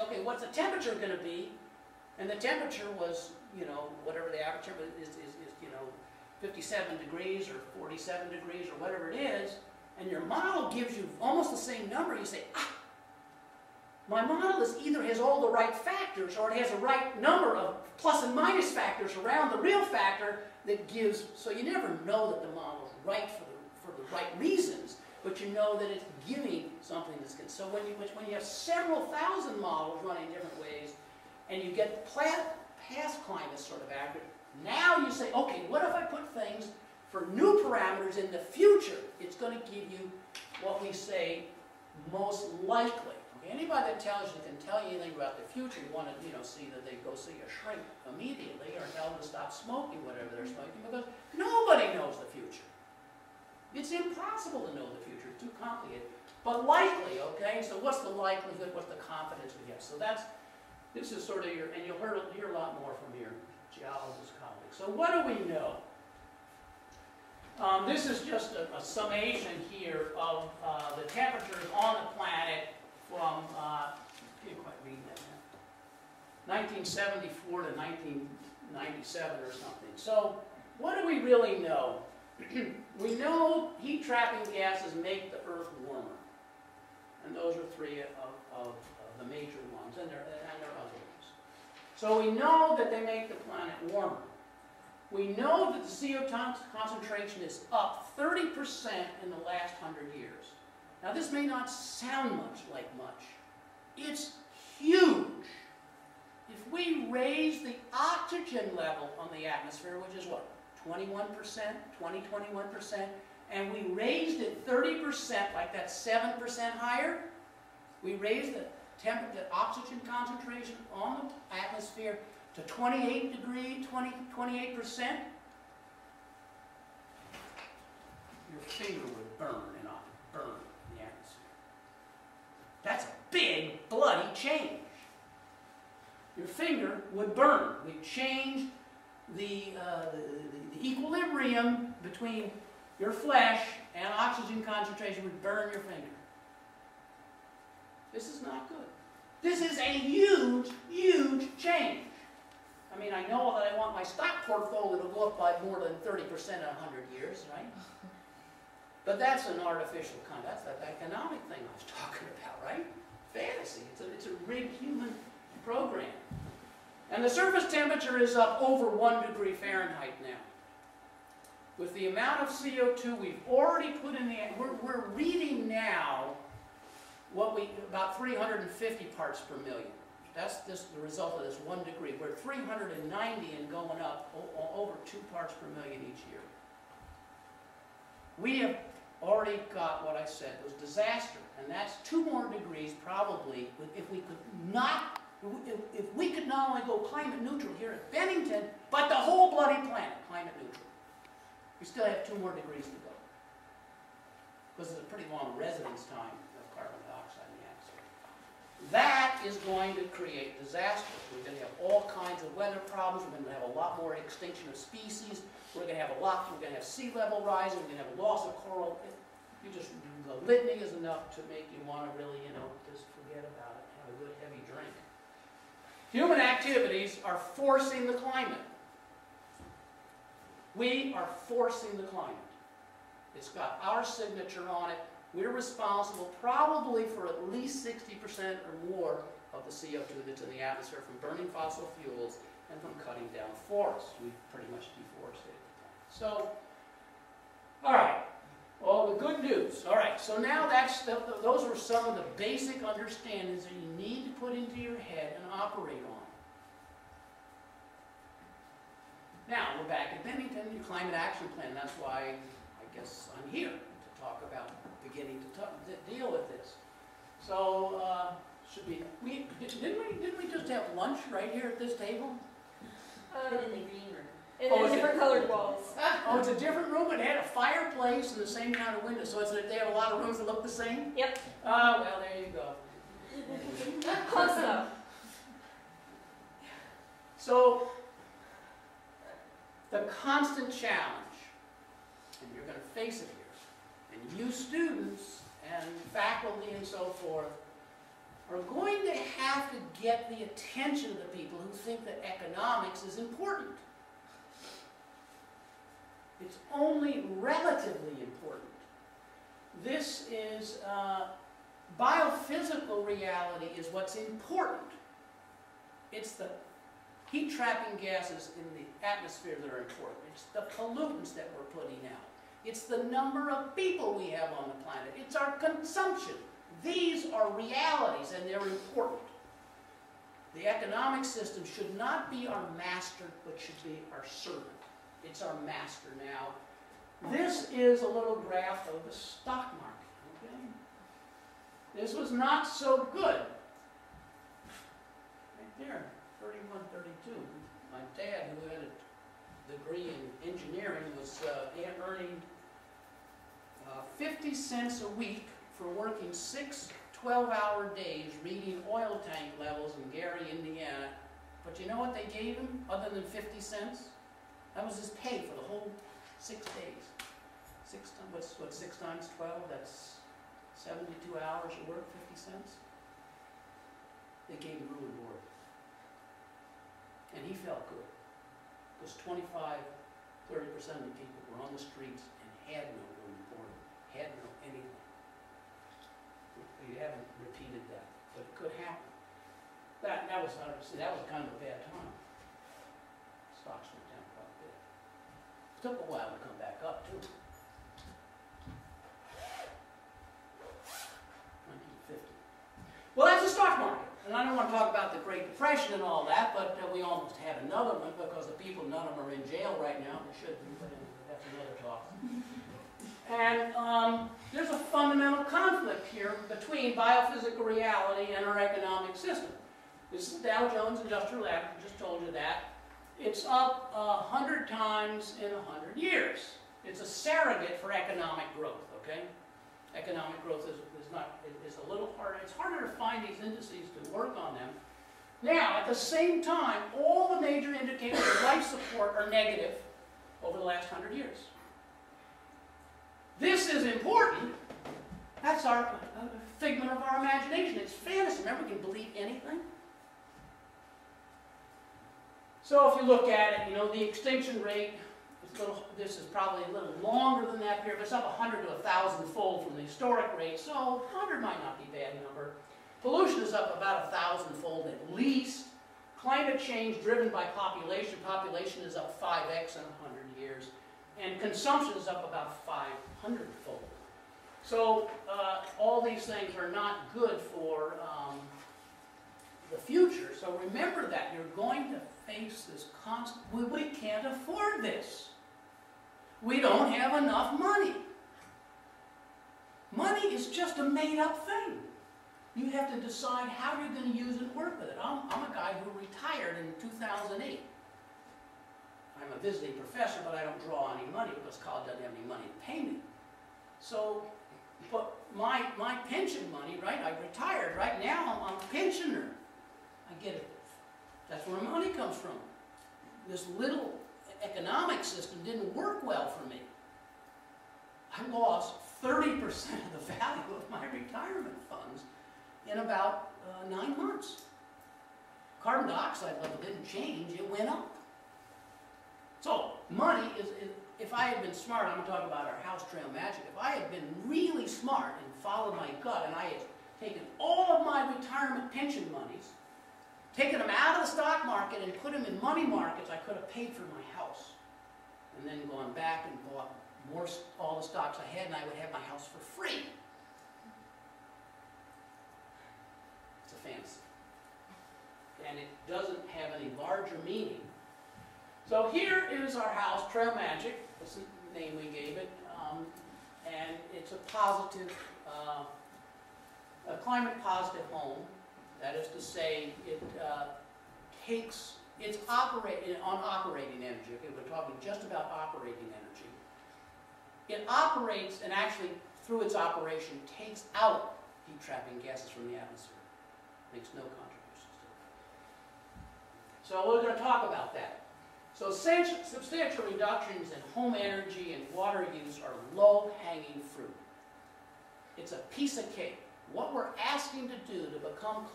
okay, what's the temperature going to be? And the temperature was, you know, whatever the average temperature is, you know, 57 degrees or 47 degrees or whatever it is, and your model gives you almost the same number, you say, ah, my model either has all the right factors or it has a right number of plus and minus factors around the real factor that gives, so you never know that the model is right for the right reasons, but you know that it's giving something that's good. So when you have several thousand models running different ways, and you get past climates sort of accurate, now you say, okay, what if I put things for new parameters in the future? It's going to give you what we say most likely. Okay? Anybody that tells you can tell you anything about the future, you want to, you know, see that they go see a shrink immediately, or tell them to stop smoking whatever they're smoking, because nobody knows the future. It's impossible to know the future. It's too complicated. But likely, okay? So what's the likelihood? What's the confidence we have? So this is sort of your, and you'll hear a lot more from your geologist colleagues. So what do we know? This is just a summation here of the temperatures on the planet from, can't quite read that now, 1974 to 1997 or something. So what do we really know? We know heat-trapping gases make the Earth warmer. And those are three of the major ones, and there are other ones. So we know that they make the planet warmer. We know that the CO2 concentration is up 30% in the last 100 years. Now this may not sound much like much. It's huge. If we raise the oxygen level on the atmosphere, which is what, 21%, 21%, and we raised it 30%, like that's 7% higher, we raised the oxygen concentration on the atmosphere to 28%, your finger would burn in the atmosphere. That's a big, bloody change. Your finger would burn. We changed the equilibrium between your flesh and oxygen concentration would burn your finger. This is not good. This is a huge, huge change. I mean, I know that I want my stock portfolio to go up by more than 30% in 100 years, right? But that's an artificial kind. That's that economic thing I was talking about, right? Fantasy. It's a rigged human program. And the surface temperature is up over 1 degree Fahrenheit now. With the amount of CO2 we've already put in the air, we're reading now about 350 parts per million. That's the result of this 1 degree. We're 390 and going up over 2 parts per million each year. We have already got what I said was disaster, and that's 2 more degrees probably. If we could not only go climate neutral here at Bennington, but the whole bloody planet climate neutral. We still have 2 more degrees to go, because it's a pretty long residence time of carbon dioxide in the atmosphere. That is going to create disasters. We're going to have all kinds of weather problems. We're going to have a lot more extinction of species. We're going to have sea level rising. We're going to have a loss of coral. The litany is enough to make you want to really, just forget about it. Have a good heavy drink. Human activities are forcing the climate. We are forcing the climate. It's got our signature on it. We're responsible probably for at least 60% or more of the CO2 that's in the atmosphere from burning fossil fuels and from cutting down forests. We've pretty much deforested the planet. So, all right, all the good news. All right, so now those are some of the basic understandings that you need to put into your head and operate on. Now, we're back at Bennington, your climate action plan. That's why I guess I'm here to talk about beginning to deal with this. So, didn't we just have lunch right here at this table? In the green room. And different colored walls. Oh, it's a different room, but it had a fireplace and the same kind of windows. So they have a lot of rooms that look the same? Yep. Well, there you go. Close enough. So, the constant challenge, and you're going to face it here, and you students and faculty and so forth are going to have to get the attention of the people who think that economics is important. It's only relatively important. This is, biophysical reality is what's important. It's the heat-trapping gases in the atmosphere that are important. It's the pollutants that we're putting out. It's the number of people we have on the planet. It's our consumption. These are realities, and they're important. The economic system should not be our master, but should be our servant. It's our master now. This is a little graph of the stock market. Okay? This was not so good. Right there, 31, 32. My dad, who had a degree in engineering, was earning 50 cents a week for working 6 12-hour days reading oil tank levels in Gary, Indiana. But you know what they gave him other than 50 cents? That was his pay for the whole 6 days. What's 6 times 12? That's 72 hours of work, 50 cents. They gave him room and board. And he felt good. Because 25, 30% of the people were on the streets and had no room and board, had no anything. We haven't repeated that, but it could happen. That was kind of a bad time. Stocks went down quite a bit. It took a while to come back up too. 1950. Well, that's the stock market. And I don't want to talk about the Great Depression and all that, but we almost had another one because the people, none of them are in jail right now. They should be, but that's another talk. And there's a fundamental conflict here between biophysical reality and our economic system. This is Dow Jones Industrial Average, I just told you that. It's up 100 times in 100 years. It's a surrogate for economic growth, okay? Economic growth is a little harder. It's harder to find these indices to work on them. Now, at the same time, all the major indicators of life support are negative over the last 100 years. This is important. That's our figment of our imagination. It's fantasy. Remember, we can believe anything. So if you look at it, you know, the extinction rate, this is probably a little longer than that period, but it's up 100 to 1,000-fold from the historic rate, so 100 might not be a bad number. Pollution is up about 1,000-fold at least. Climate change driven by population. Population is up 5x in 100 years. And consumption is up about 500-fold. So all these things are not good for the future. So remember that. You're going to face this constant, we can't afford this. We don't have enough money. Money is just a made-up thing. You have to decide how you're going to use it and work with it. I'm a guy who retired in 2008. I'm a visiting professor, but I don't draw any money because college doesn't have any money to pay me. So, but my pension money, right, I retired. Right now, I'm a pensioner. I get it. That's where money comes from. This little economic system didn't work well for me. I lost 30% of the value of my retirement funds in about 9 months. Carbon dioxide level didn't change, it went up. So, money is, if I had been smart, I'm going to talk about our house trail magic, if I had been really smart and followed my gut and I had taken all of my retirement pension monies, taken them out of the stock market and put them in money markets, I could have paid for my house. And then gone back and bought more, all the stocks I had, and I would have my house for free. It's a fantasy. And it doesn't have any larger meaning. So here is our house, Trail Magic. That's the name we gave it. And it's a positive, a climate positive home. That is to say, it it's operating on operating energy. Okay, we're talking just about operating energy. It operates and actually, through its operation, takes out heat-trapping gases from the atmosphere. Makes no contributions to it. So we're going to talk about that. So substantial reductions in home energy and water use are low-hanging fruit. It's a piece of cake. What we're asking to do to become